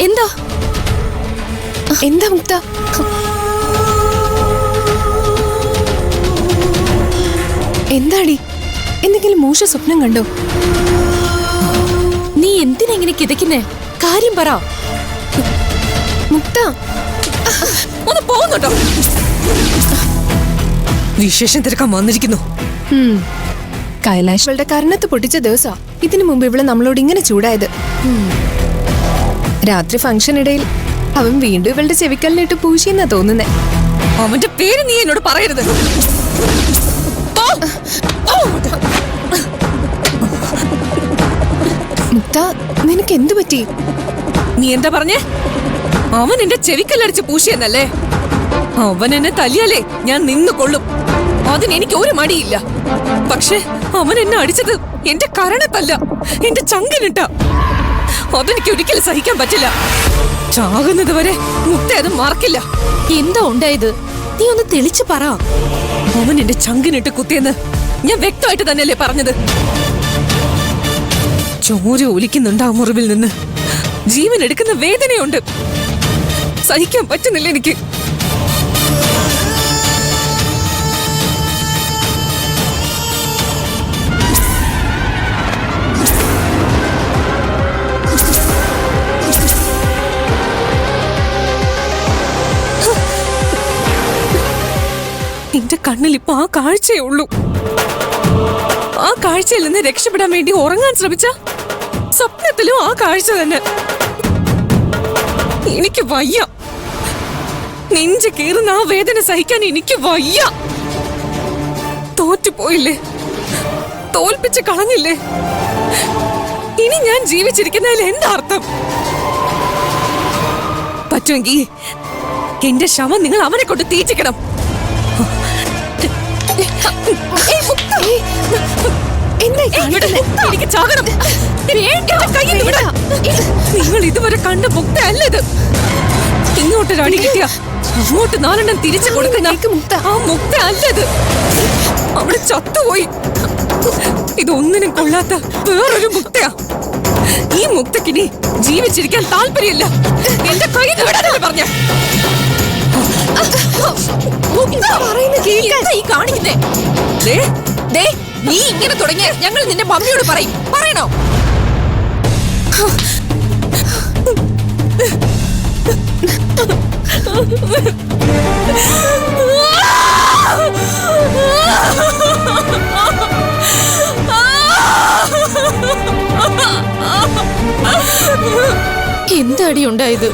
എന്താ എന്താ മുക്ത? എന്താടി, എന്തെങ്കിലും മോശ സ്വപ്നം കണ്ടോ? നീ എന്തിനാ ഇങ്ങനെ കിതയ്ക്കുന്നേ? കാര്യം പറ മുക്ത. ഒന്ന് പോകുന്നുണ്ടോ? വിശേഷം തിരക്കാൻ വന്നിരിക്കുന്നു. കൈലാഷ് ഇവളുടെ കർണത്ത് പൊട്ടിച്ച ദിവസാ ഇതിനു മുമ്പ് ഇവള് നമ്മളോട് ഇങ്ങനെ ചൂടായത്. രാത്രി ഫംഗ്ഷനിടയിൽ അവൻ വീണ്ടും ഇവളുടെ ചെവിക്കല്ലിട്ട് പൂശിയെന്നാ തോന്നുന്നേ. അവന്റെ പേര് നീ എന്നോട് പറയരുത്. മുക്ത, നിനക്ക് എന്തു പറ്റി? നീ എന്താ പറഞ്ഞേ? അവൻ എന്റെ ചെവിക്കല്ലടിച്ച് പൂശിയെന്നല്ലേ? അവൻ എന്നെ തല്ലിയാലേ ഞാൻ നിന്ന് കൊള്ളും. അതിനെനിക്ക് ഒരു മടിയില്ല. പക്ഷെ അവൻ എന്നെ അടിച്ചത് എന്റെ കരണത്തല്ല, എന്റെ ചങ്കിനിട്ട. അതെനിക്ക് ഒരിക്കലും സഹിക്കാൻ പറ്റില്ല. ചാകുന്നത് വരെ മുക്ത അത് മറക്കില്ല. എന്താ ഉണ്ടായത്? നീ ഒന്ന് തെളിച്ചു പറ. അവൻ എന്റെ ചങ്കിനിട്ട് കുത്തിയെന്ന് ഞാൻ വ്യക്തമായിട്ട് തന്നെയല്ലേ പറഞ്ഞത്. ചോര ഒലിക്കുന്നുണ്ട് ആ മുറിവിൽ നിന്ന്. ജീവൻ എടുക്കുന്ന വേദനയുണ്ട്. സഹിക്കാൻ പറ്റുന്നില്ല എനിക്ക്. എന്റെ കണ്ണിൽ ഇപ്പൊ ആ കാഴ്ചയേ ഉള്ളൂ. ആ കാഴ്ചയിൽ നിന്ന് രക്ഷപ്പെടാൻ വേണ്ടി ഉറങ്ങാൻ ശ്രമിച്ച സ്വപ്നത്തിലും ആ കാഴ്ച തന്നെ. എനിക്ക് വയ്യ. നെഞ്ച് കീറുന്ന ആ വേദന സഹിക്കാൻ എനിക്ക് വയ്യ. തോറ്റുപോയില്ലേ? തോൽപ്പിച്ച് കളഞ്ഞില്ലേ? ഇനി ഞാൻ ജീവിച്ചിരിക്കുന്നതിൽ എന്താ അർത്ഥം? പറ്റുമെങ്കിൽ എന്റെ ശവം നിങ്ങൾ അവനെ കൊണ്ട് തീറ്റിക്കണം. എനിക്ക് ചാകണം. നിങ്ങൾ ഇതുവരെ കണ്ട മുക്ത അല്ല ഇത്. ഇങ്ങോട്ട് അടി കിട്ടിയ അങ്ങോട്ട് നാലെണ്ണം തിരിച്ചു കൊടുക്കുന്ന ആ മുക്ത അല്ലത്. അവിടെ ചത്തുപോയി. ഇതൊന്നിനും കൊള്ളാത്ത വേറൊരു മുക്തയാ. ഈ മുക്തക്കിനി ജീവിച്ചിരിക്കാൻ താല്പര്യമില്ല. എന്റെ കയ്യിൽ നിന്ന് വിടാനല്ലേ പറഞ്ഞ? നീ ഇങ്ങനെ തുടങ്ങിയ ഞങ്ങൾ നിന്റെ മമ്മിയോട് പറയും. പറയണോ? എന്താടി ഉണ്ടായത്?